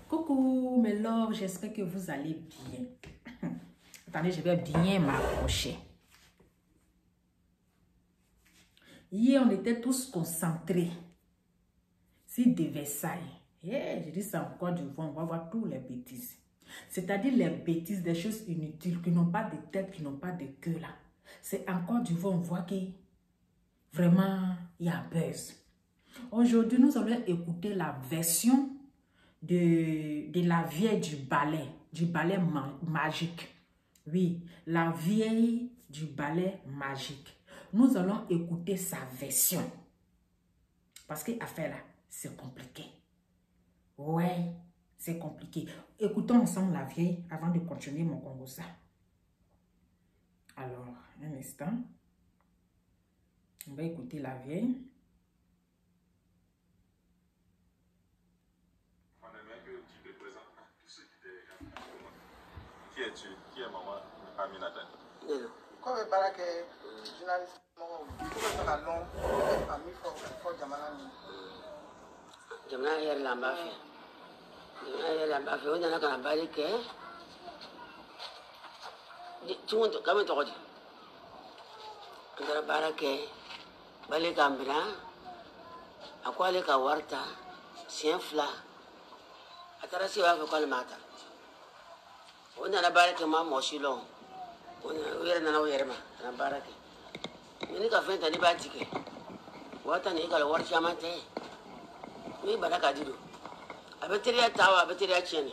Coucou mes loves, j'espère que vous allez bien. Attendez, je vais bien m'approcher. Hier, on était tous concentrés sur des Versailles. Yeah, je dis ça en Côte d'Ivoire, on va voir tous les bêtises. C'est-à-dire les bêtises, des choses inutiles, qui n'ont pas de tête, qui n'ont pas de queue là. C'est en Côte d'Ivoire, on voit que vraiment, il y a buzz. Aujourd'hui, nous allons écouter la version de la vieille du ballet magique. Oui, la vieille du ballet magique. Nous allons écouter sa version. Parce que l'affaire là, c'est compliqué. Ouais, c'est compliqué. Écoutons ensemble la vieille avant de continuer mon Congosa. Alors, un instant. On va écouter la vieille. Qui es-tu? Qui est maman Aminata? Comme je parle que journaliste, je vais faire la longue, famille faut Jamana yɛrɛ la n b'a fɛ. Jamana yɛrɛ la n b'a fɛ. O nana ka na baara kɛ. Kami tɔgɔ di? An taara baara kɛ. Bale k'an bila. A ko ale ka wari ta siɲɛ 2. A taara se b'a fɛ k'ale m'a ta. O nana baara kɛ ma mɔgɔ si lɔn. O yɛrɛ nana o yɛrɛ ma ka na baara kɛ. Mais ne ka fɛn ta ne b'a tigɛ. Wa ta ni e ka wari caman tɛ. Oui, bah d'accord, dis-le. Avec tes tawa, avec tes chiens.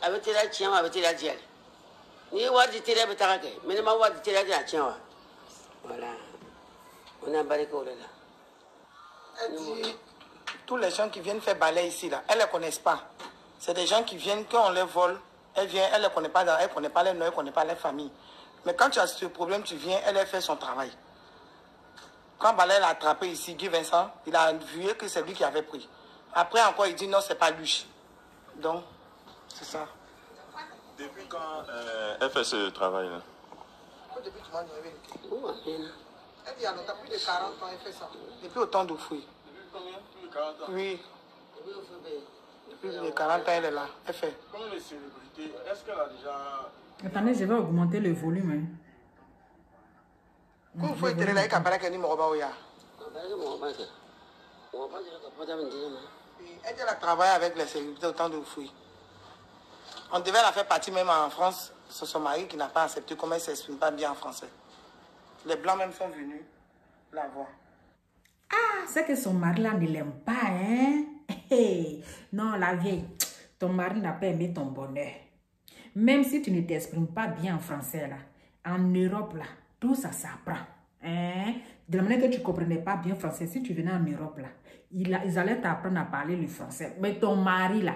Avec tes chiens, avec tes chiens. Ni wadi tes betaka, mais ne ma wadi tes chiens. Voilà. On a barré quoi là? Elle dit, tous les gens qui viennent faire balai ici, là, elles ne les connaissent pas. C'est des gens qui viennent, quand on les vole, elles viennent, elles ne connaissent pas, elles ne connaissent pas les noms, elles ne connaissent pas les familles. Mais quand tu as ce problème, tu viens, elle fait son travail. Quand Balai l'a attrapé ici, Guy Vincent, il a vu que c'est lui qui avait pris. Après encore, il dit non, c'est pas lui. Donc, c'est ça. Depuis quand elle fait ce travail-là? Depuis tout le monde est venu. Elle dit, alors, t'as plus de 40 ans, elle fait ça. Depuis autant de fouilles. Depuis combien? Plus de 40 ans? Oui. Depuis les 40 ans, elle est là. Elle fait. Combien de célébrités? Est-ce qu'elle a déjà... Attendez, je vais augmenter le volume. Hein. Quand vous faites là, il y a pas de mots. Elle a travaillé avec les célébrités autant de fouilles. On devait la faire partie même en France. C'est son mari qui n'a pas accepté, comme elle ne s'exprime pas bien en français. Les blancs même sont venus la voir. Ah, c'est que son mari là ne l'aime pas, hein? Hey, non, la vieille, ton mari n'a pas aimé ton bonheur. Même si tu ne t'exprimes pas bien en français là, en Europe là, tout ça s'apprend. Hein? De la manière que tu ne comprenais pas bien français, si tu venais en Europe là, ils allaient t'apprendre à parler le français. Mais ton mari là,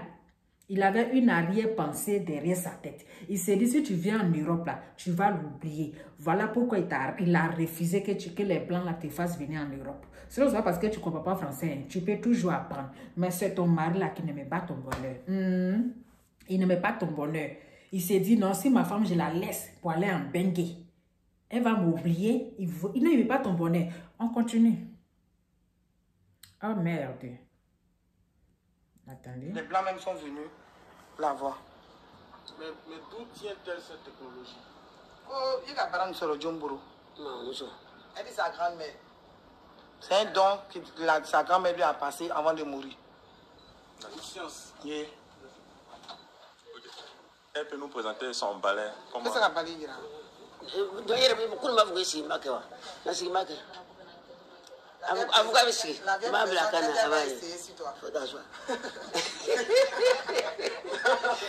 il avait une arrière-pensée derrière sa tête. Il s'est dit, si tu viens en Europe là, tu vas l'oublier. Voilà pourquoi il a refusé que les blancs là te fassent venir en Europe. C'est parce que tu ne comprends pas français. Hein. Tu peux toujours apprendre. Mais c'est ton mari là qui n'aimait pas ton bonheur. Il n'aimait pas ton bonheur. Il s'est dit, non, si ma femme, je la laisse pour aller en Bengue, elle va m'oublier. Il n'aimait pas ton bonheur. On continue. Oh merde. Attendez. Les blancs même sont venus la voir. Mais d'où tient-elle cette technologie? Oh, il a parlé sur le Djomboro. Non, monsieur. Elle dit sa grand-mère. C'est un don que sa grand-mère lui a passé avant de mourir. La science. Yeah. Okay. Elle peut nous présenter son ballet. Comment? Qu'est-ce qu'elle a balai là? Donc, il y a beaucoup de gens qui sont là. Avocat ici. Ma blague à la faut t'asseoir.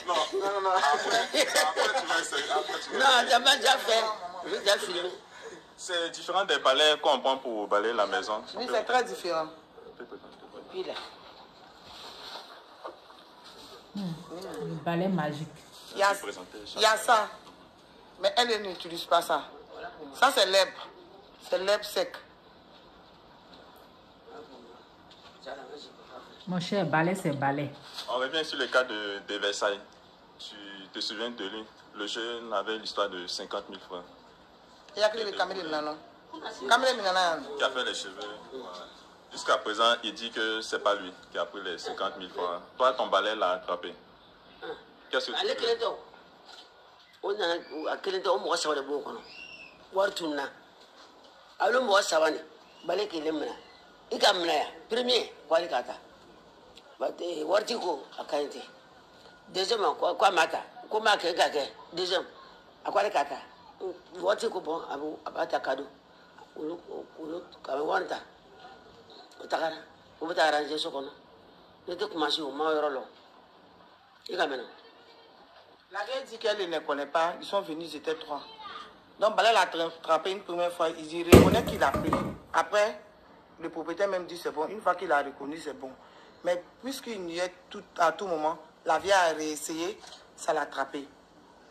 Non. Après, tu vas essayer. Non, t'as déjà fait. J'ai déjà filmé. C'est différent des balais qu'on prend pour balayer la maison. Oui, c'est très différent. Puis là. Le balai magique. Il y a ça. Mais elle n'utilise pas ça. Ça, c'est l'herbe. C'est l'herbe sec. Mon cher, balai, c'est balai. On revient sur le cas de Versailles. Tu te souviens de lui? Le jeune avait l'histoire de 50 000 francs. Il y a que les caméras de Nano. Caméras de Nano. Qui a fait les cheveux. Voilà. jusqu'à présent, il dit que c'est pas lui qui a pris les 50 000 francs. Toi, ton balai l'a attrapé. Qu'est-ce que tu veux? Deuxième, quoi mata? Comment deuxième, à quoi les kata? Voici que bon, à ta cadeau. La vieille dit qu'elle ne connaît pas. Ils sont venus, ils étaient 3. Donc, Balé l'a attrapé une première fois. Il reconnaît qu'il a pris. Après, le propriétaire même dit c'est bon. Une fois qu'il a reconnu, c'est bon. Mais puisqu'il y est à tout moment, la vieille a réessayé, ça l'a attrapé.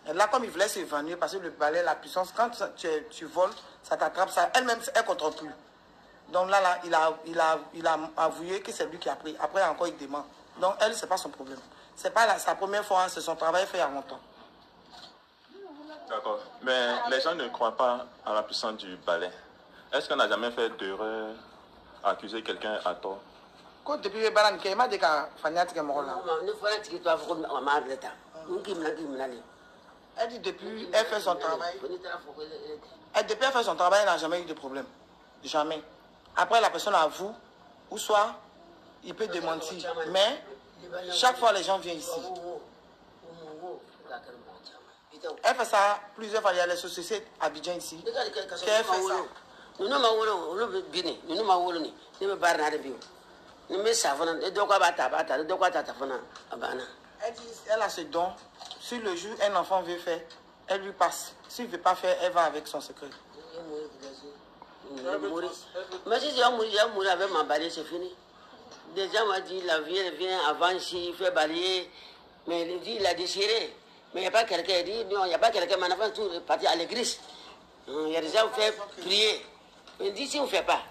Et là, comme il voulait s'évanouir, parce que le balai, la puissance, quand tu voles, ça t'attrape, ça. Elle-même, elle ne contrôle plus. Donc là, il a avoué que c'est lui qui a pris. Après, encore, il demande. Donc, elle, ce n'est pas son problème. Ce n'est pas sa première fois, c'est son travail fait il y a longtemps. D'accord. Mais les gens ne croient pas à la puissance du balai. Est-ce qu'on n'a jamais fait d'erreur à accuser quelqu'un à tort? Quand depuis le balai, il m'a dit qu'il y a elle dit depuis elle fait son travail. Depuis elle fait son travail, elle n'a jamais eu de problème. Jamais. Après, la personne avoue, ou soit il peut démentir. Mais chaque fois, les gens viennent ici. Elle fait ça plusieurs fois. Il y a les sociétés Abidjan ici. Elle fait ça. Elle dit, elle a ce don. Si le jour un enfant veut faire, elle lui passe. S'il ne veut pas faire, elle va avec son secret. Mais si j'ai mourir avec ma balai, c'est fini. Des gens m'ont dit, la vie elle vient avant ici, il fait balayer. Mais il dit, il a déchiré. Mais il n'y a pas quelqu'un qui dit, non, il n'y a pas quelqu'un, mais enfant tout est parti à l'église. Il y a des gens qui font prier. Mais il dit, si on ne fait pas,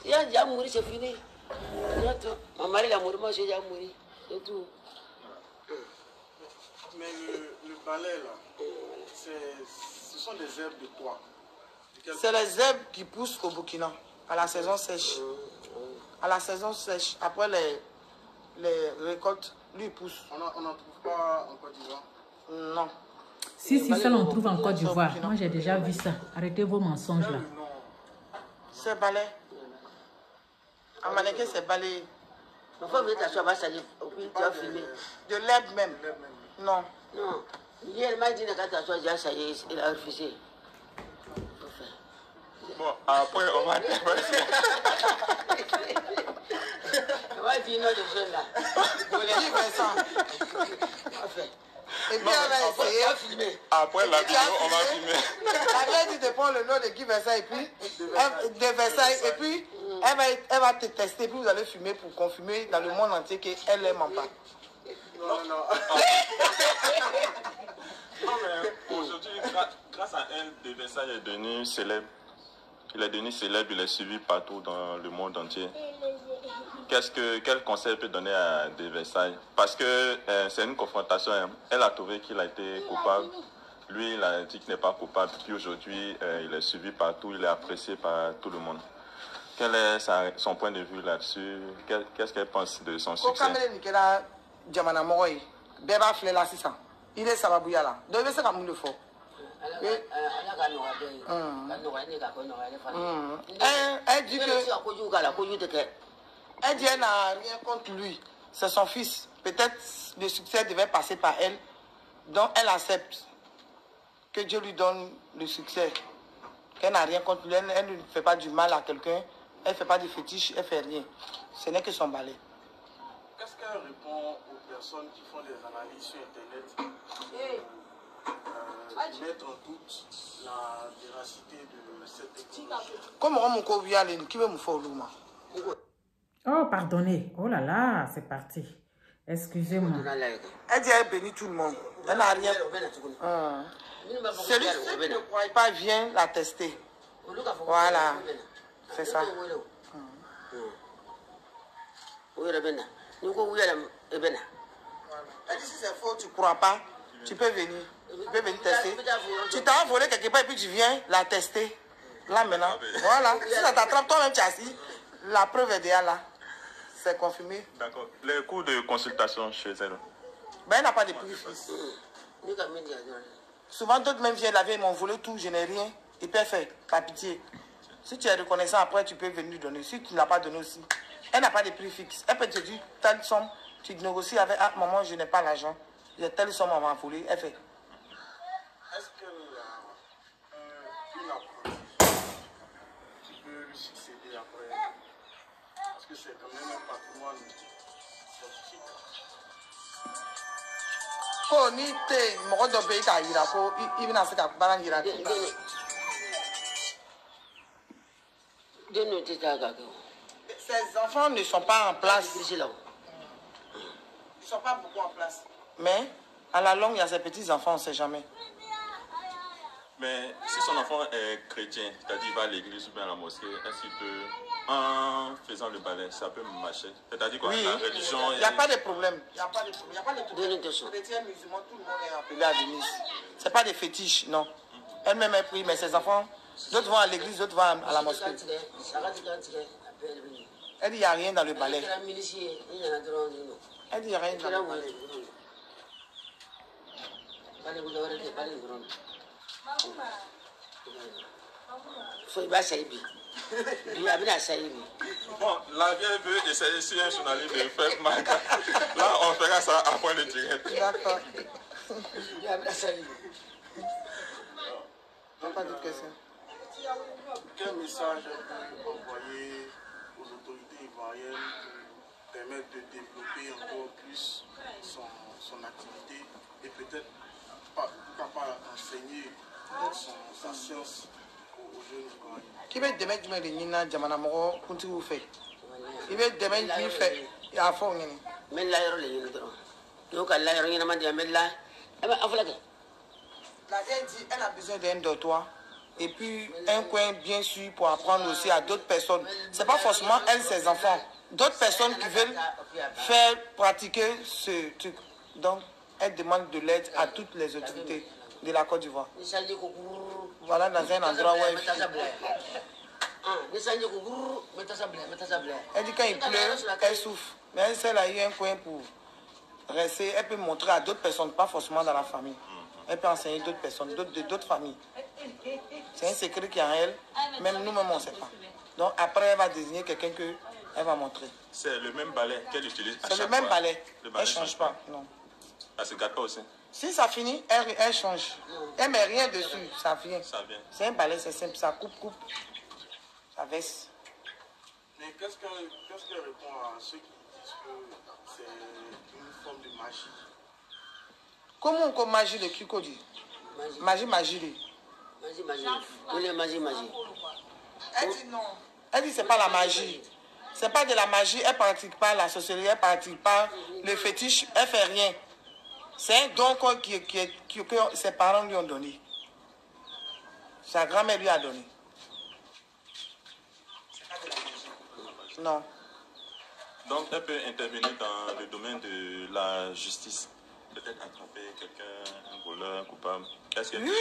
il a déjà mouru, c'est fini. Mon mari l'a mouru, moi j'ai déjà mouru. C'est tout. Mais le balai là, ce sont des herbes de quoi? C'est les herbes qui poussent au Burkina, à la saison sèche. À la saison sèche, après les récoltes, lui pousse. On n'en trouve pas en Côte d'Ivoire? Non. Si, ça l'on trouve en Côte d'Ivoire. Moi, j'ai déjà vu ça. Arrêtez vos mensonges là. C'est balai. À Manéké, c'est balai. De l'herbe même. Non. Non. Hier, m'a dit que tu ça y est, il a refusé. Bon, après, on va... On va dire non, les jeunes là. Guy Vincent. Et puis elle va essayer. Après la vidéo, on va filmer. La vieille dit de prendre le nom de Guy Versailles et puis de Versailles et puis elle va te tester, puis vous allez fumer pour confirmer dans le monde entier qu'elle ne ment pas. Non. Aujourd'hui, grâce à elle, de Versailles est devenu célèbre. Il est devenu célèbre, il est suivi partout dans le monde entier. Quel conseil peut donner à De Versailles? Parce que c'est une confrontation. Elle a trouvé qu'il a été coupable. Lui, il a dit qu'il n'est pas coupable. Puis aujourd'hui, il est suivi partout, il est apprécié par tout le monde. Quel est son point de vue là-dessus? Qu'est-ce qu'elle pense de son succès? Il est Sababouya là. Donc, il est ça comme le faut. Elle dit qu'elle n'a rien contre lui. C'est son fils. Peut-être le succès devait passer par elle. Donc elle accepte que Dieu lui donne le succès. Qu'elle n'a rien contre lui. Elle ne fait pas du mal à quelqu'un. Elle ne fait pas de fétiche. Elle ne fait rien. Ce n'est que son balai. Qu'est-ce qu'elle répond aux personnes qui font des analyses sur Internet mettre en doute la véracité de cette technologie? Comme on m'a dit, aller, qui veut me faire l'ouma? Oh, pardonnez. Oh là là, c'est parti. Excusez-moi. Elle dit elle bénit tout le monde. Elle n'a rien. Celui qui ne croit pas vient la tester. Voilà. C'est ça. Elle dit si c'est faux, tu ne crois pas, tu peux venir. Tu peux venir tester. Tu t'as envolé quelque part et puis tu viens la tester. Là maintenant. Voilà. Si ça t'attrape, toi-même tu as assis. La preuve est déjà là. C'est confirmé. D'accord. Les coûts de consultation chez elle? Ben, elle n'a pas de prix fixe. Souvent, d'autres même viennent laver, ils m'ont volé tout, je n'ai rien. Et puis elle fait, par pitié. Si tu es reconnaissant, après, tu peux venir donner. Si tu n'as pas donné aussi, elle n'a pas de prix fixe. Elle peut te dire, telle somme, tu négocies avec, ah, maman, je n'ai pas l'argent. J'ai telle somme à m'envoler. Elle fait. Est-ce qu'elle a une approche qui peut lui succéder après? Parce que c'est quand même un patrimoine scientifique. Oh, ni te, mon don pays ka yira ko i bina se ka baran yira. Ces enfants ne sont pas en place. Ils ne sont pas beaucoup en place. Mais à la longue, il y a ces petits enfants, on ne sait jamais. Mais si son enfant est chrétien, c'est-à-dire il va à l'église ou bien à la mosquée, est-ce qu'il peut, en faisant le balai, ça peut marcher? C'est-à-dire quoi, oui, la religion... Il n'y a pas de problème. Il n'y a pas de problème. Il n'y a pas de problème. Chrétiens, musulmans, tout le monde est appelé à venir. Ce n'est pas des fétiches, non. Elle-même est prise, mais ses enfants, d'autres vont à l'église, d'autres vont à la mosquée. Elle dit qu'il n'y a rien dans le balai. Elle dit qu'il n'y a rien dans le balai. Bon, la vieille veut essayer si un journaliste de faire marque. Là, on fera ça après le direct. D'accord. Pas de questions. Quel message peut envoyer aux autorités ivoiriennes pour permettre de développer encore plus son activité et peut-être pas enseigner sa science aux jeunes Ivoiriens? Qui veut demain du monde Nina Jamana Moro continue fait. Il veut demain du fait. Il a fond. Mais là il y a donc là il y a un diamètre là. La vieille dit elle a besoin d'un dortoir et puis un coin bien sûr pour apprendre aussi à d'autres personnes. C'est pas forcément elle ses enfants. D'autres personnes qui veulent faire pratiquer ce truc. Donc elle demande de l'aide à toutes les autorités de la Côte d'Ivoire. Voilà dans un endroit où elle dit quand il pleut, elle souffre. Mais elle sait là, il y a un coin pour rester. Elle peut montrer à d'autres personnes, pas forcément dans la famille. Elle peut enseigner d'autres personnes, d'autres familles. C'est un secret qui est en elle. Même nous-mêmes, on ne sait pas. Donc après, elle va désigner quelqu'un qu'elle va montrer. C'est le même balai qu'elle utilise à chaque fois. C'est le même balai. Elle ne change pas. Non. Elle se gâte pas aussi. Si ça finit, elle change. Elle ne met rien dessus, ça vient. Ça vient. C'est un balai, c'est simple, ça coupe. Ça baisse. Mais qu'est-ce qu'elle répond à ceux qui disent que c'est une forme de magie? Comment on magie le Kiko dit? Magie. Magie. Elle dit non. Elle dit c'est pas la magie. C'est pas de la magie. Elle pratique pas la sorcellerie, elle pratique pas le fétiche, elle fait rien. C'est un don que ses parents lui ont donné. Sa grand-mère lui a donné. Non. Donc elle peut intervenir dans le domaine de la justice. Peut-être attraper quelqu'un, un voleur, un coupable. Qu'est-ce que... Oui,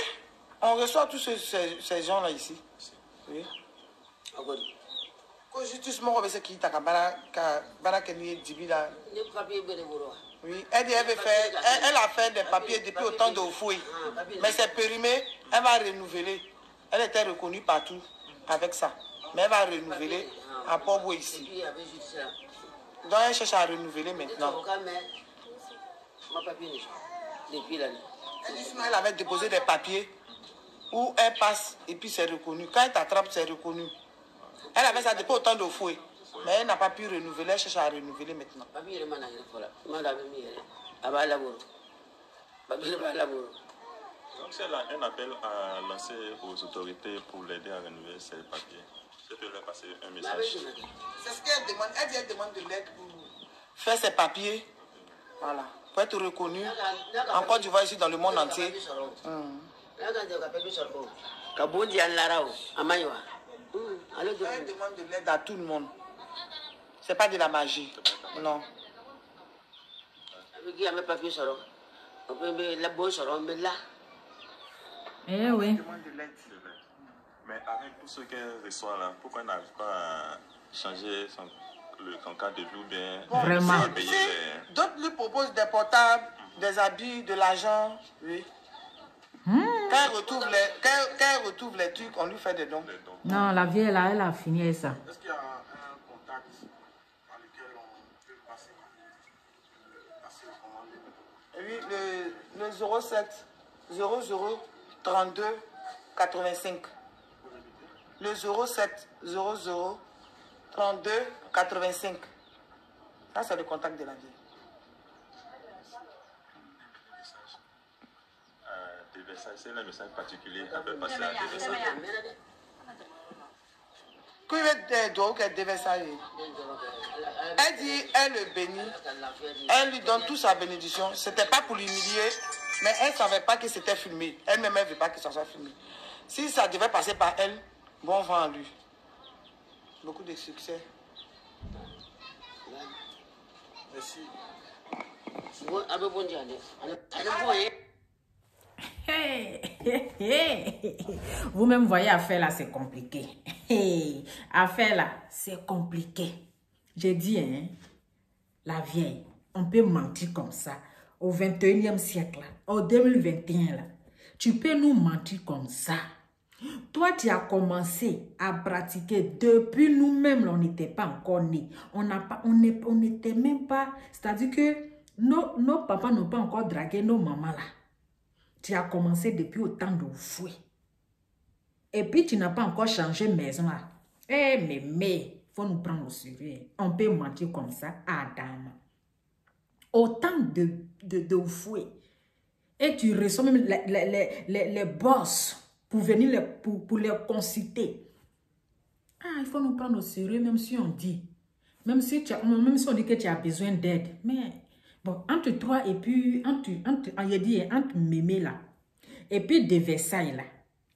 on reçoit tous ces gens-là ici. Oui. Quand justice m'a dit qu'il oui, elle a fait des papiers depuis autant de fouilles. Mais c'est périmé, elle va renouveler. Elle était reconnue partout avec ça. Mais elle va renouveler à Port-Boué ici. Donc elle cherche à renouveler maintenant. Elle avait déposé des papiers où elle passe et puis c'est reconnu. Quand elle t'attrape, c'est reconnu. Elle avait ça depuis autant de fouilles. Mais elle n'a pas pu renouveler, elle cherche à renouveler maintenant. Donc c'est là un appel à lancer aux autorités pour l'aider à renouveler ses papiers. Je peux leur passer un message. C'est ce qu'elle demande. Elle demande de l'aide pour faire ses papiers. Voilà. Pour être reconnue. En Côte d'Ivoire, ici dans le monde entier. Elle demande de l'aide à tout le monde. C'est pas de la magie. Non. Eh oui. Mais avec tout ce qu'elle reçoit là, pourquoi elle n'arrive pas changer son cadre de vie ou bien Vraiment. payer les... D'autres lui proposent des portables, des habits, de l'argent. Oui. Quand elle retrouve les trucs, on lui fait des dons. Non, la vieille là, elle a fini avec ça. Est-ce qu'il y a un contact dans lequel on peut passer la commande? Oui, le 07 00 32 85. Le 07 00 32 85. Ça, c'est le contact de la vieille. C'est un message particulier qu'on peut passer à des messages. Quand il veut dire qu'elle devait ça, elle dit, elle le bénit, elle lui donne toute sa bénédiction. C'était pas pour l'humilier, mais elle ne savait pas que c'était filmé. Elle-même, elle ne veut pas que ça soit filmé. Si ça devait passer par elle, bon vent à lui. Beaucoup de succès. Merci. Vous-même voyez, affaire là, c'est compliqué. Affaire là, c'est compliqué. J'ai dit, hein, la vieille, on peut mentir comme ça. Au 21e siècle, là, au 2021, là, tu peux nous mentir comme ça. Toi, tu as commencé à pratiquer depuis nous-mêmes, on n'était pas encore nés. On n'était même pas... C'est-à-dire que nos papas n'ont pas encore dragué nos mamans là. Tu as commencé depuis autant de fouet. Et puis, tu n'as pas encore changé maison là. Eh, mais, faut nous prendre au sérieux. On peut mentir comme ça à dame. Autant de fouet. Et tu reçois même les boss pour venir pour les conciter. Ah, il faut nous prendre au sérieux, même si on dit. Même si on dit que tu as besoin d'aide. Mais, bon, entre toi et puis, entre Mémé là, et puis de Versailles là,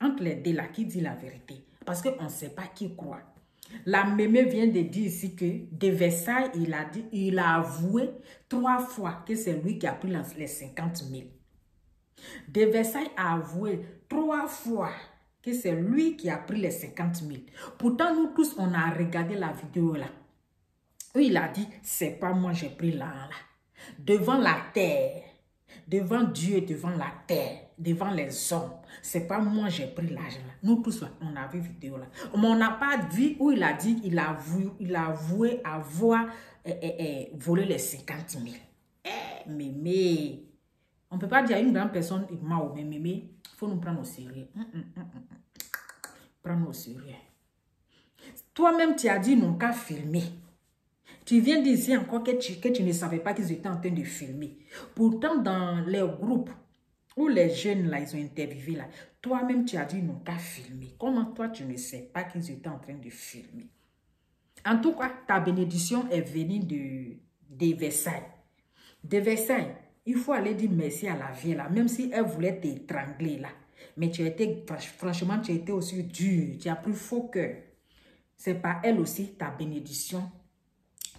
entre les deux là, qui dit la vérité. Parce qu'on ne sait pas qui croit. La Mémé vient de dire ici que de Versailles, il a avoué 3 fois que c'est lui qui a pris les 50 000. De Versailles a avoué 3 fois que c'est lui qui a pris les 50 000. Pourtant, nous tous, on a regardé la vidéo là. Où il a dit, c'est pas moi j'ai pris l'argent là. Devant la terre, devant Dieu, devant la terre, devant les hommes, c'est pas moi j'ai pris l'argent là. Nous tous, là, on a vu vidéo là. Mais on n'a pas vu où il a dit, il a avoué avoir volé les 50 000. Mémé. On ne peut pas dire à une grande personne, mémé, il faut nous prendre au sérieux. Prendre au sérieux. Toi-même, tu as dit non qu'à filmer. Tu viens d'ici encore que tu ne savais pas qu'ils étaient en train de filmer. Pourtant, dans les groupes où les jeunes, là, ils ont interviewé, là, toi-même, tu as dit non qu'à filmer. Comment toi, tu ne sais pas qu'ils étaient en train de filmer? En tout cas, ta bénédiction est venue de Versailles. De Versailles. Il faut aller dire merci à la vieille là, même si elle voulait t'étrangler là. Mais tu as été, franchement, tu as été aussi dur. Tu as pris faux cœur. C'est pas elle aussi, ta bénédiction,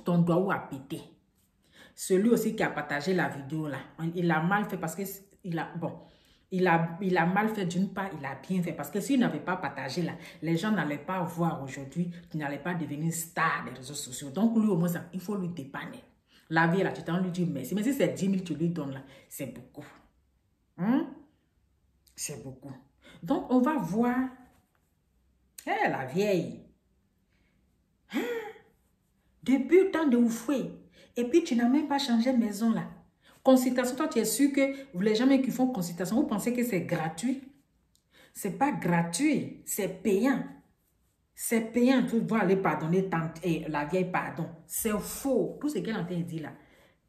ton doigt a pété. Celui aussi qui a partagé la vidéo là, il a mal fait parce que, il a mal fait d'une part, il a bien fait. Parce que s'il n'avait pas partagé là, les gens n'allaient pas voir aujourd'hui, tu n'allais pas devenir star des réseaux sociaux. Donc lui au moins, ça, il faut lui dépanner. La vie, là, tu t'en lui dis merci. Mais si c'est 10 000 tu lui donnes, là, c'est beaucoup. C'est beaucoup. Donc, on va voir. La vieille. Depuis tant de oufoué. Et puis, tu n'as même pas changé de maison, là. Consultation, toi, tu es sûr que les gens qui font consultation, vous pensez que c'est gratuit? C'est pas gratuit. C'est payant. C'est payant, tu vas aller pardonner la vieille pardon. C'est faux. Tout ce qu'elle a dit là,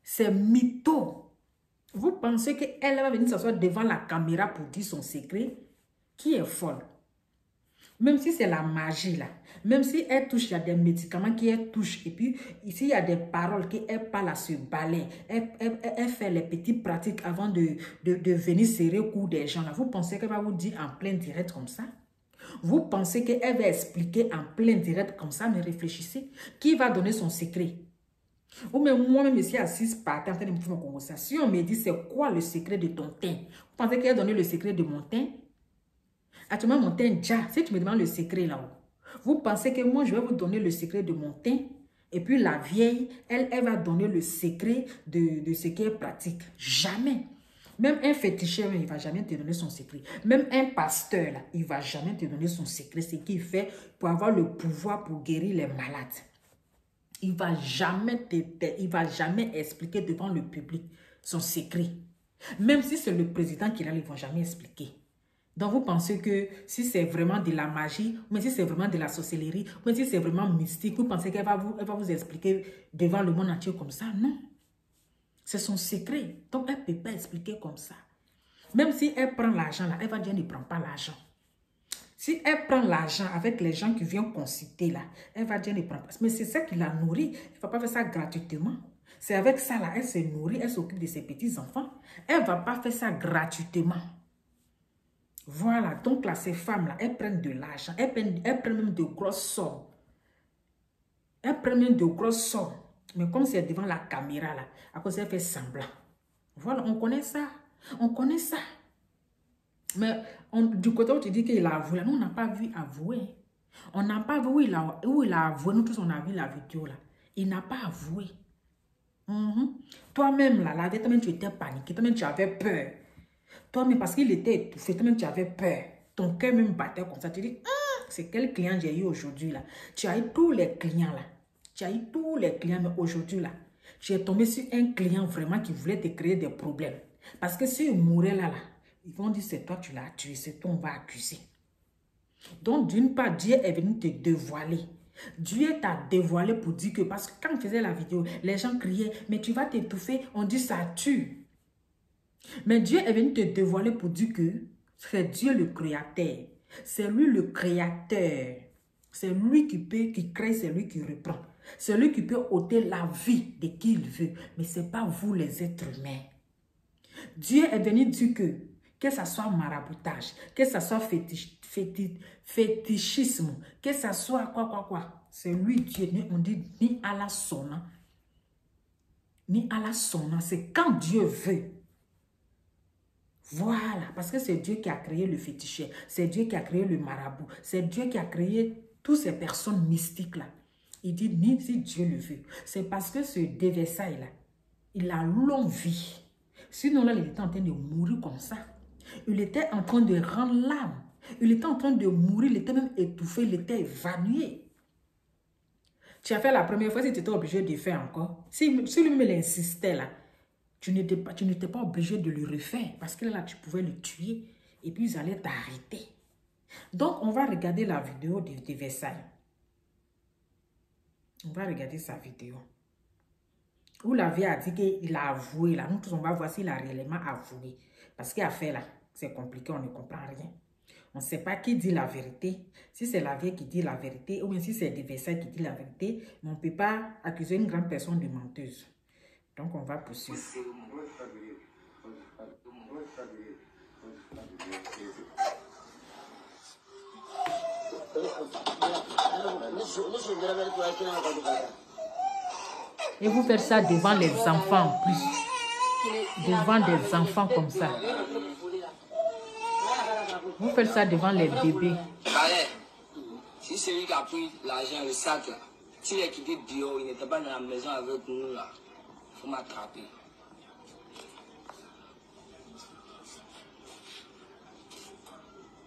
c'est mytho. Vous pensez qu'elle va venir s'asseoir devant la caméra pour dire son secret? Qui est folle? Même si c'est la magie là, même si elle touche, il y a des médicaments qui elle touche. Et puis ici, il y a des paroles qu'elle parle à ce balai. Elle fait les petites pratiques avant de venir serrer au cou des gens là. Vous pensez qu'elle va vous dire en plein direct comme ça? Vous pensez qu'elle va expliquer en plein direct comme ça, mais réfléchissez. Qui va donner son secret? Ou même moi-même ici assise par terre en train de me faire une conversation, on me dit c'est quoi le secret de ton teint? Vous pensez qu'elle a donné le secret de mon teint? Actuellement, mon teint déjà, si tu me demandes le secret là-haut, Vous pensez que moi, je vais vous donner le secret de mon teint? Et puis la vieille, elle va donner le secret de ce qu'elle pratique. Jamais. Même un féticheur, il ne va jamais te donner son secret. Même un pasteur, là, il ne va jamais te donner son secret. Ce qu'il fait pour avoir le pouvoir pour guérir les malades. Il ne va jamais expliquer devant le public son secret. Même si c'est le président qui l'a, ils ne vont jamais expliquer. Donc, vous pensez que si c'est vraiment de la magie, ou si c'est vraiment de la sorcellerie, ou si c'est vraiment mystique, vous pensez qu'elle va vous expliquer devant le monde entier comme ça? Non. C'est son secret. Donc, elle ne peut pas expliquer comme ça. Même si elle prend l'argent, là, elle va dire qu'elle ne prend pas l'argent. Si elle prend l'argent avec les gens qui viennent consulter, là, elle va dire qu'elle ne prend pas. Mais c'est ça qui la nourrit. Elle ne va pas faire ça gratuitement. C'est avec ça, là, elle se nourrit, elle s'occupe de ses petits-enfants. Elle ne va pas faire ça gratuitement. Voilà, donc là, ces femmes-là, elles prennent de l'argent, elles prennent même de grosses sommes. Elles prennent même de grosses sommes. Mais comme c'est devant la caméra, là, à cause elle fait semblant. Voilà, on connaît ça. On connaît ça. Mais du côté où tu dis qu'il a avoué, là, nous, on n'a pas vu avouer. On n'a pas vu où il a avoué. Nous tous, on a vu la vidéo, là. Il n'a pas avoué. Toi-même, là, toi-même, tu étais paniqué. Toi-même, tu avais peur. Toi-même, parce qu'il était étouffé, toi-même, tu avais peur. Ton cœur même battait comme ça. Tu dis, c'est quel client j'ai eu aujourd'hui, là? Tu as eu tous les clients, là. Tu as eu tous les clients, mais aujourd'hui, là, tu es tombé sur un client vraiment qui voulait te créer des problèmes. Parce que s'il mourait là, ils vont dire, c'est toi, tu l'as tué, c'est toi, on va accuser. Donc, d'une part, Dieu est venu te dévoiler. Dieu t'a dévoilé pour dire que, parce que quand on faisait la vidéo, les gens criaient, mais tu vas t'étouffer, on dit ça tue. Mais Dieu est venu te dévoiler pour dire que c'est Dieu le créateur. C'est lui le créateur. C'est lui qui crée, c'est lui qui reprend. C'est lui qui peut ôter la vie de qui il veut. Mais ce n'est pas vous les êtres humains. Dieu est venu dire que ça soit maraboutage, que ça soit fétichisme, que ça soit quoi. C'est lui Dieu. On dit ni à la sonna. Ni à la sonna. C'est quand Dieu veut. Voilà, parce que c'est Dieu qui a créé le féticheur, c'est Dieu qui a créé le marabout, c'est Dieu qui a créé toutes ces personnes mystiques-là. Il dit, ni si Dieu le veut. C'est parce que ce déversail-là, il a longue vie. Sinon, là, il était en train de mourir comme ça. Il était en train de rendre l'âme. Il était en train de mourir, il était même étouffé, il était évanoui. Tu as fait la première fois, si tu étais obligé de faire encore. Si lui-même insistait là, tu n'étais pas obligé de le refaire parce que là, tu pouvais le tuer et puis ils allaient t'arrêter. Donc, on va regarder la vidéo de Versailles. On va regarder sa vidéo. Où la vie a dit qu'il a avoué là. Nous tous, on va voir s'il a réellement avoué. Parce qu'il a fait là, c'est compliqué, on ne comprend rien. On ne sait pas qui dit la vérité. Si c'est la vie qui dit la vérité ou bien si c'est des Versailles qui dit la vérité, mais on ne peut pas accuser une grande personne de menteuse. Donc, on va poursuivre. Et vous faites ça devant les enfants en plus. Devant des enfants comme ça. Vous faites ça devant les bébés. Si c'est lui qui a pris l'argent, le sac, s'il est quitté dehors, il n'était pas dans la maison avec nous là. Il faut m'attraper.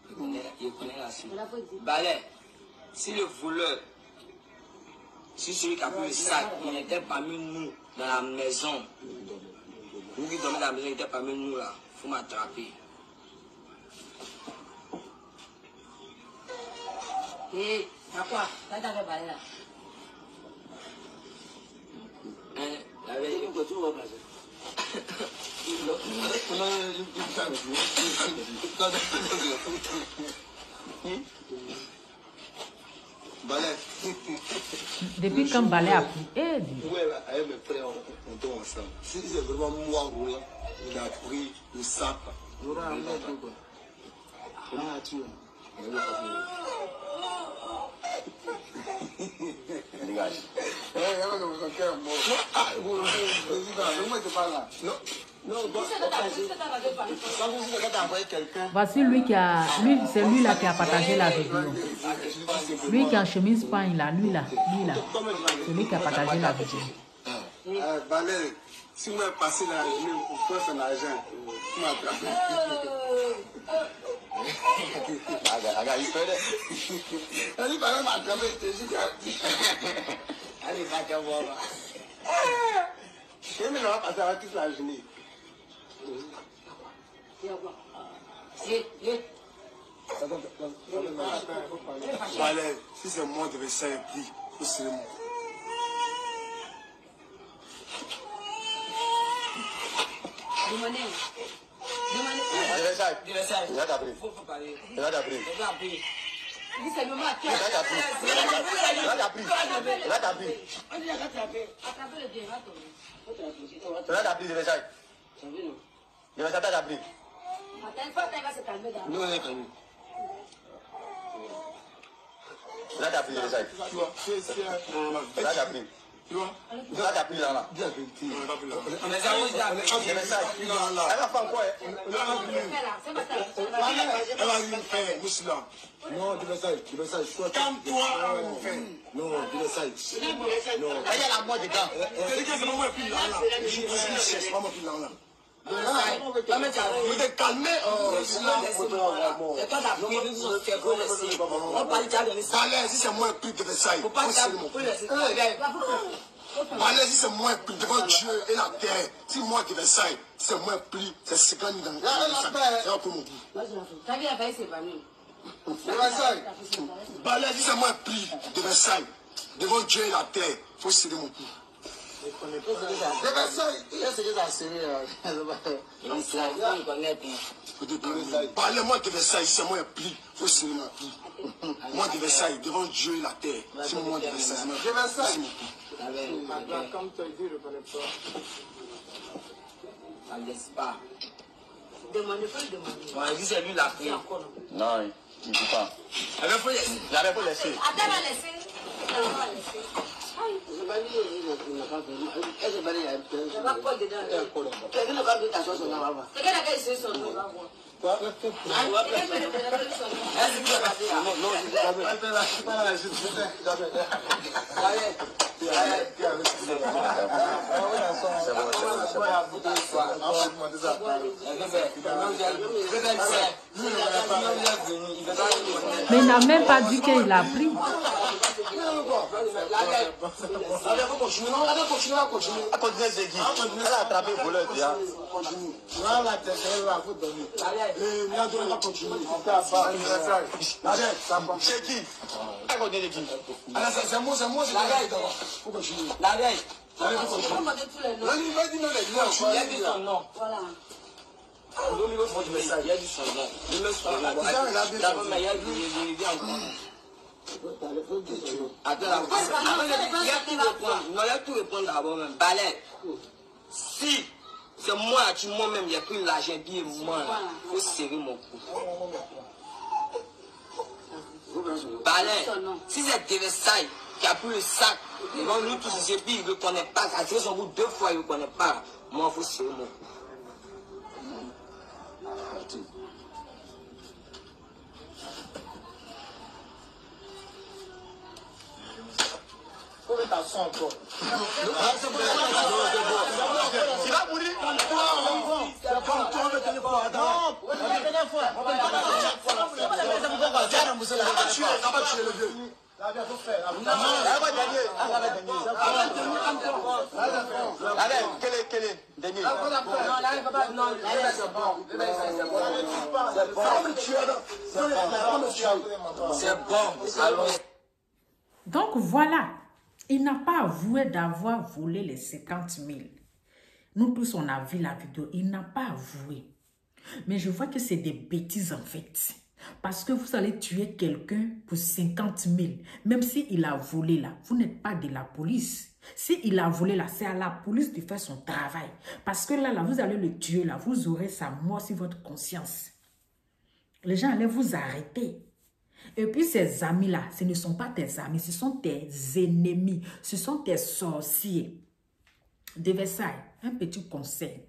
Il connaît la suite. Balai, si le voleur, si celui qui a pris le sac, il n'était parmi nous dans la maison. Nous qui dormions dans la maison, il était parmi nous là. Il faut m'attraper. Hé, à quoi? T'as fait balai là? La veille, il faut tout repasser. Depuis quand Balai a pris? Avec mes frères, on tombe ensemble. Si c'est vraiment moi, il a pris le sac. Voici lui qui a... c'est lui là qui a partagé la vidéo. Lui qui a en chemise pagne là, lui là. C'est lui qui a partagé la vidéo. Balai, si moi passer là, je peux faire l'argent. Il fait le... Allez, par exemple, Allez, va te voir. je vais passer à toute la journée. Balai, si c'est moi qui vais ça et puis, c'est moi. Tu vois? Là, t'as pris là. Dis la vérité. On les a aussi appelés. Elle va faire quoi? Elle va lui faire, Mousla. Non, dis le ça. Calme-toi. Non, dis le ça. Non. Elle est la mort des gars. C'est que c'est moi qui là. Je cherche pas moi qui là. Vous êtes calmé. C'est toi la première nous on fait quoi laisser. On parle déjà de ça. Allez, si c'est moi qui de Versailles. Faut pas ça. Allez, si c'est moi plus devant Dieu et la terre, si moi de Versailles, c'est moi plus, c'est 50 000 dans c'est un peu mon bout. T'as vu la veille, c'est pas nous. Versailles. Allez, si c'est moi plus de Versailles, devant Dieu et la terre, il faut serrer mon cou. De Versailles, c'est que ça parlez-moi de Versailles, c'est moi plus, il faut serrer mon cou. Moi de Versailles, devant Dieu et la terre, c'est moi de Versailles, c'est mon cou. Comme tu as dit, je ne connais pas. Ça ne laisse pas. Demandez pas, demandez. Ouais, dis c'est lui la pris. Non, il ne dit pas. J'avais pas laissé. Attends, va laisser. On va laisser. Je vais dire, il n'a pas fait. Est-ce que je vais dire, il va pas dedans. quelqu'un n'a pas vu ta chose, on va voir. Quelqu'un n'a pas essayé son nom, on va voir. Mais il n'a même pas dit qu'il a pris. Elle a attrapé le voleur déjà. C'est qui? C'est moi, La veille. On va demander tous les noms. Il a dit son nom. Voilà. Il a dit son nom. Il me souvient. D'abord, mais il a dit encore. Attends, il a tout répondre d'abord même. Balai, si c'est moi-même, il a pris l'argent, bien moi, il faut serrer mon cou. Balai, si c'est de Versailles qui a pris le sac, devant nous tous, c'est puis il ne connaît pas, il a tiré son bout 2 fois, il ne connaît pas. Moi, il faut serrer mon cou. Il va mourir. C'est bon. Donc voilà, il n'a pas avoué d'avoir volé les 50 000. Nous tous, on a vu la vidéo, il n'a pas avoué. Mais je vois que c'est des bêtises en fait. Parce que vous allez tuer quelqu'un pour 50 000. Même s'il a volé là, vous n'êtes pas de la police. S'il a volé là, c'est à la police de faire son travail. Parce que là, vous allez le tuer là, vous aurez sa mort sur votre conscience. Les gens allaient vous arrêter. Et puis ces amis-là, ce ne sont pas tes amis, ce sont tes ennemis, ce sont tes sorciers. De Versailles, un petit conseil.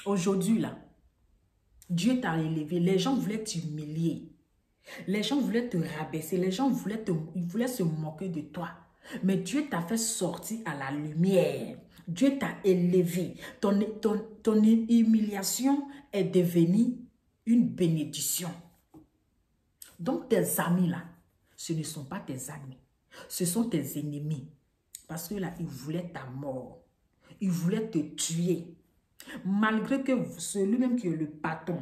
Aujourd'hui, là, Dieu t'a élevé. Les gens voulaient t'humilier. Les gens voulaient te rabaisser. Les gens ils voulaient se moquer de toi. Mais Dieu t'a fait sortir à la lumière. Dieu t'a élevé. Ton humiliation est devenue une bénédiction. Donc tes amis là, ce ne sont pas tes amis. Ce sont tes ennemis. Parce que là, ils voulaient ta mort. Ils voulaient te tuer. Malgré que celui-même qui est le patron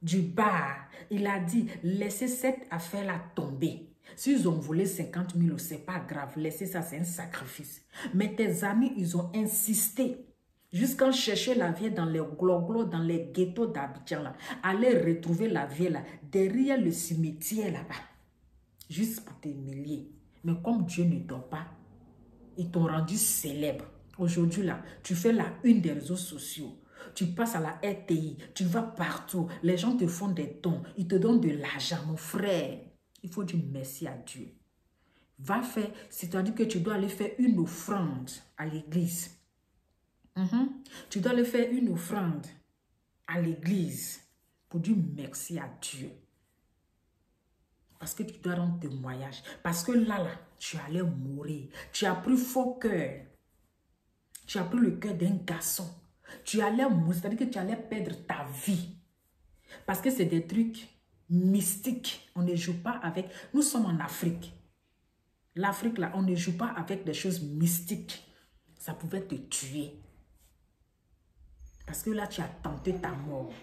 du bar, il a dit, laissez cette affaire-là tomber. S'ils ont volé 50 000, c'est pas grave. Laissez ça, c'est un sacrifice. Mais tes amis, ils ont insisté jusqu'à chercher la vieille dans les gloglos, dans les ghettos d'Abidjan, là. Aller retrouver la vieille là, derrière le cimetière là-bas. Juste pour t'humilier. Mais comme Dieu ne dort pas, ils t'ont rendu célèbre. Aujourd'hui là, tu fais la une des réseaux sociaux. Tu passes à la RTI, tu vas partout. Les gens te font des dons, ils te donnent de l'argent, mon frère. Il faut dire merci à Dieu. Va faire, c'est-à-dire que tu dois aller faire une offrande à l'église. Tu dois aller faire une offrande à l'église pour dire merci à Dieu. Parce que tu dois rendre témoignage. Parce que là, tu allais mourir. Tu as pris faux cœur. Tu as pris le cœur d'un garçon. Tu allais mourir, c'est-à-dire que tu allais perdre ta vie. Parce que c'est des trucs mystiques. On ne joue pas avec... Nous sommes en Afrique. L'Afrique, là, on ne joue pas avec des choses mystiques. Ça pouvait te tuer. Parce que là, tu as tenté ta mort.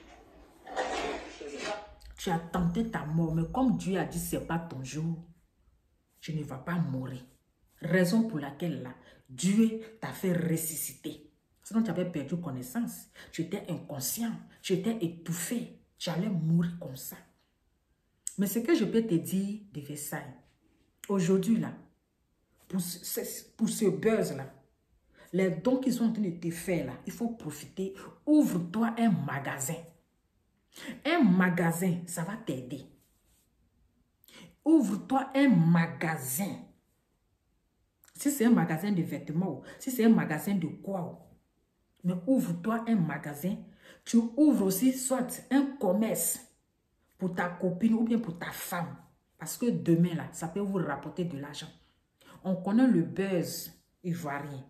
Tu as tenté ta mort. Mais comme Dieu a dit, ce n'est pas ton jour, tu ne vas pas mourir. Raison pour laquelle, là, Dieu t'a fait ressusciter. Sinon, tu avais perdu connaissance. Tu étais inconscient. Tu étais étouffé. Tu allais mourir comme ça. Mais ce que je peux te dire de Versailles, aujourd'hui, là, pour ce buzz-là, les dons qu'ils sont en train de te faire, là, il faut profiter. Ouvre-toi un magasin. Un magasin, ça va t'aider. Ouvre-toi un magasin. Si c'est un magasin de vêtements, si c'est un magasin de quoi, mais ouvre-toi un magasin. Tu ouvres aussi soit un commerce pour ta copine ou bien pour ta femme. Parce que demain, là, ça peut vous rapporter de l'argent. On connaît le buzz ivoirien.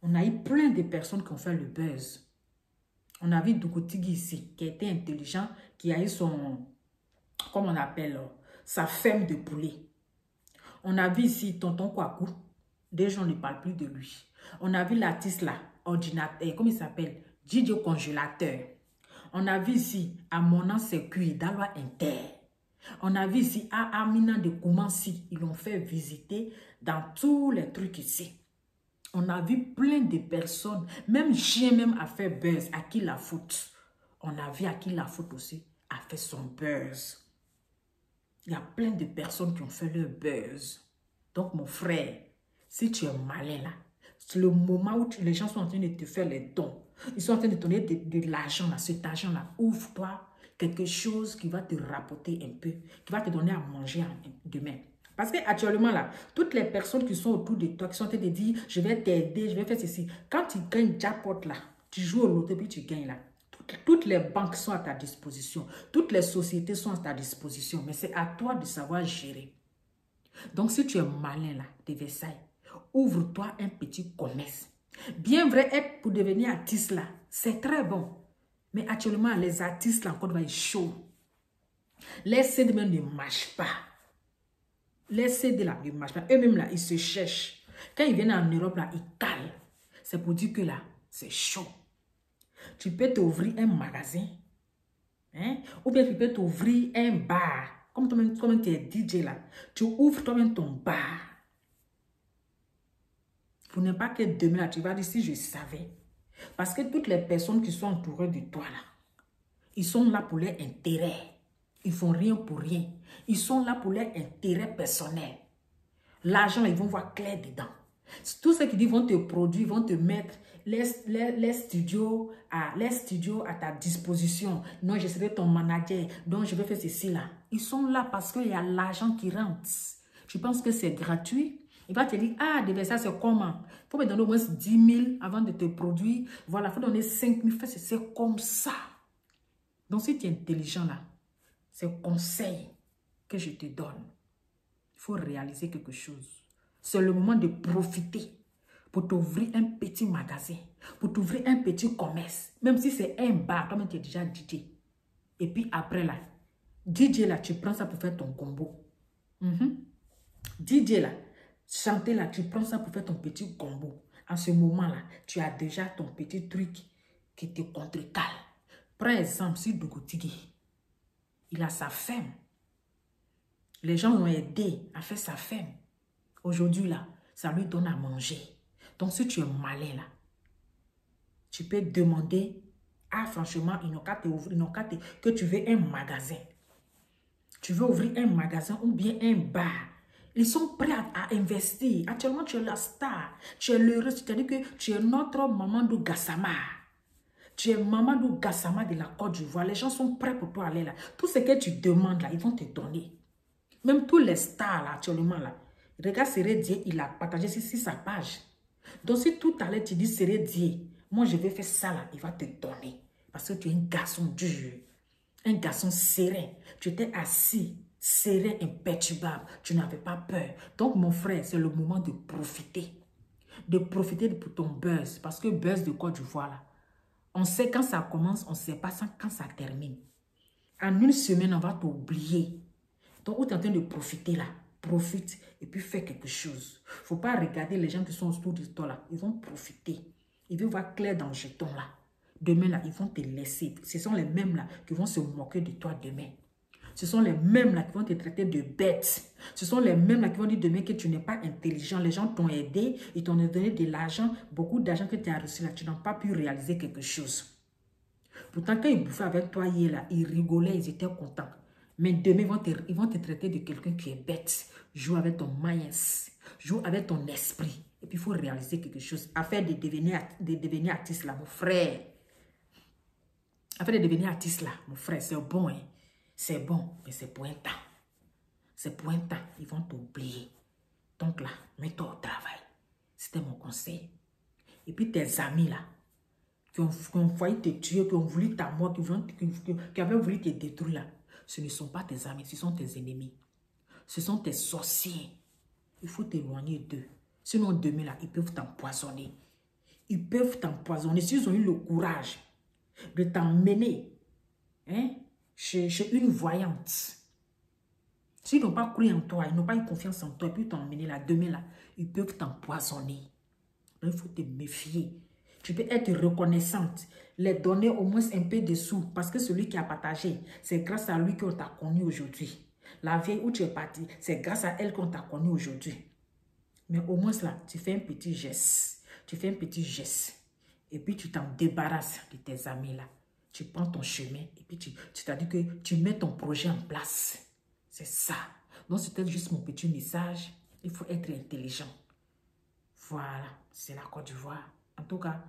On a eu plein de personnes qui ont fait le buzz. On a vu Doukoutigi ici, qui a été intelligent, qui a eu son, comme on appelle, sa ferme de poulet. On a vu ici Tonton Kwaku. Des gens ne parlent plus de lui. On a vu l'artiste là, ordinateur, comment il s'appelle? Didio Congélateur. On a vu ici Amona Sekui, Dalwa Inter. On a vu ici Amina de Koumansi. Ils l'ont fait visiter dans tous les trucs ici. On a vu plein de personnes, même chien même a fait buzz, à qui la faute. On a vu à qui la faute aussi a fait son buzz. Il y a plein de personnes qui ont fait leur buzz. Donc mon frère, si tu es malin là, c'est le moment où les gens sont en train de te faire les dons. Ils sont en train de te donner de l'argent là, cet argent là. Ouvre-toi quelque chose qui va te rapporter un peu, qui va te donner à manger demain. Parce qu'actuellement là, toutes les personnes qui sont autour de toi, qui sont en train de dire, je vais t'aider, je vais faire ceci. Quand tu gagnes jackpot là, tu joues au loto puis tu gagnes là. Toutes les banques sont à ta disposition. Toutes les sociétés sont à ta disposition. Mais c'est à toi de savoir gérer. Donc si tu es malin là, de Versailles, ouvre-toi un petit commerce. Bien vrai, être pour devenir artiste là, c'est très bon. Mais actuellement, les artistes là, encore, ils chaud. Les CD même ne marchent pas. Les CD là, ils ne marchent pas. Eux-mêmes là, ils se cherchent. Quand ils viennent en Europe là, ils calent. C'est pour dire que là, c'est chaud. Tu peux t'ouvrir un magasin. Hein? Ou bien tu peux t'ouvrir un bar. Comme tu es DJ là. Tu ouvres toi-même ton bar. Pour ne pas que demain là, tu vas dire si je savais. Parce que toutes les personnes qui sont entourées de toi là, ils sont là pour leur intérêt. Ils font rien pour rien. Ils sont là pour leur intérêt personnel. L'argent, ils vont voir clair dedans. Tous ceux qui disent vont te produire, vont te mettre les studios à ta disposition. Non, je serai ton manager. Donc, je vais faire ceci là. Ils sont là parce qu'il y a l'argent qui rentre. Tu penses que c'est gratuit? Il va te dire, ah, de Versailles, c'est comment? Il faut me donner au moins 10 000 avant de te produire. Voilà, il faut donner 5 000. C'est comme ça. Donc, si tu es intelligent là, c'est conseil que je te donne. Il faut réaliser quelque chose. C'est le moment de profiter pour t'ouvrir un petit magasin, pour t'ouvrir un petit commerce. Même si c'est un bar, toi-même tu es déjà DJ. Et puis après là, DJ là, tu prends ça pour faire ton combo. DJ là, chanter là, tu prends ça pour faire ton petit combo. En ce moment-là, tu as déjà ton petit truc qui te contrecale. Prends exemple, si Dougoutigui, il a sa femme. Les gens l'ont aidé à faire sa femme. Aujourd'hui là, ça lui donne à manger. Donc si tu es malin là, tu peux demander, ah franchement, ils n'ont qu'à te ouvrir, que tu veux un magasin. Tu veux ouvrir un magasin ou bien un bar. Ils sont prêts à investir. Actuellement, tu es la star. Tu es l'heureuse. C'est-à-dire que tu es notre Mamadou Gassama. Tu es Mamadou Gassama de la Côte d'Ivoire. Les gens sont prêts pour toi aller là. Tout ce que tu demandes là, ils vont te donner. Même tous les stars là, actuellement là. Regarde Sérédier, il a partagé sur sa page. Donc si tout à l'heure tu dis Sérédier, moi je vais faire ça là, il va te donner. Parce que tu es un garçon dur. Un garçon serein. Tu étais assis, serein, imperturbable. Tu n'avais pas peur. Donc, mon frère, c'est le moment de profiter. De profiter pour ton buzz. Parce que buzz de Côte d'Ivoire, là, on sait quand ça commence, on ne sait pas quand ça termine. En une semaine, on va t'oublier. Donc, où tu es en train de profiter là, profite et puis fais quelque chose. Il ne faut pas regarder les gens qui sont autour de toi là. Ils vont profiter. Ils vont voir clair dans le jeton là. Demain, là, ils vont te laisser. Ce sont les mêmes là qui vont se moquer de toi demain. Ce sont les mêmes là qui vont te traiter de bête. Ce sont les mêmes là qui vont dire demain que tu n'es pas intelligent. Les gens t'ont aidé, ils t'ont donné de l'argent, beaucoup d'argent que tu as reçu là. Tu n'as pas pu réaliser quelque chose. Pourtant, quand ils bouffaient avec toi hier là, ils rigolaient, ils étaient contents. Mais demain, ils vont te traiter de quelqu'un qui est bête. Joue avec ton maïs, joue avec ton esprit. Et puis, il faut réaliser quelque chose. Afin de devenir artiste là, mon frère. Afin de devenir artiste là, mon frère, c'est bon, hein. C'est bon, mais c'est pour un temps. C'est pour un temps, ils vont t'oublier. Donc là, mets-toi au travail. C'était mon conseil. Et puis tes amis là, qui ont failli te tuer, qui ont voulu ta mort, qui avaient voulu te détruire là, ce ne sont pas tes amis, ce sont tes ennemis. Ce sont tes sorciers. Il faut t'éloigner d'eux. Sinon demain là, ils peuvent t'empoisonner. Ils peuvent t'empoisonner s'ils ont eu le courage de t'emmener chez une voyante. S'ils n'ont pas cru en toi, ils n'ont pas eu confiance en toi, et puis t'emmener là, demain là, ils peuvent t'empoisonner. Donc il faut te méfier. Tu peux être reconnaissante, les donner au moins un peu de sous, parce que celui qui a partagé, c'est grâce à lui qu'on t'a connu aujourd'hui. La vieille où tu es parti, c'est grâce à elle qu'on t'a connu aujourd'hui. Mais au moins là, tu fais un petit geste. Tu fais un petit geste. Et puis tu t'en débarrasses de tes amis là. Tu prends ton chemin et puis tu t'as dit que tu mets ton projet en place. C'est ça. Donc c'était juste mon petit message. Il faut être intelligent. Voilà, c'est la Côte d'Ivoire. En tout cas,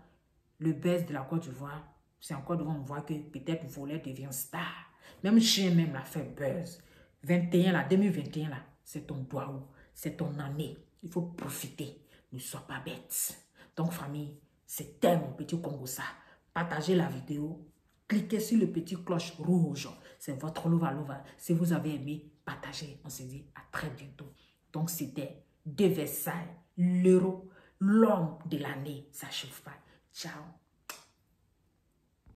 le buzz de la Côte d'Ivoire, c'est en Côte d'Ivoire, on voit que peut-être Volet devient star. Même Chien même l'a fait buzz. 21 là, 2021 là, c'est ton doigt, c'est ton année. Il faut profiter. Ne sois pas bête. Donc famille, c'était mon petit Congo ça. Partagez la vidéo. Cliquez sur le petit cloche rouge. C'est votre lova. Si vous avez aimé, partagez. On se dit à très bientôt. Donc c'était de Versailles, l'euro, l'homme de l'année. Ça chauffe pas. Ciao.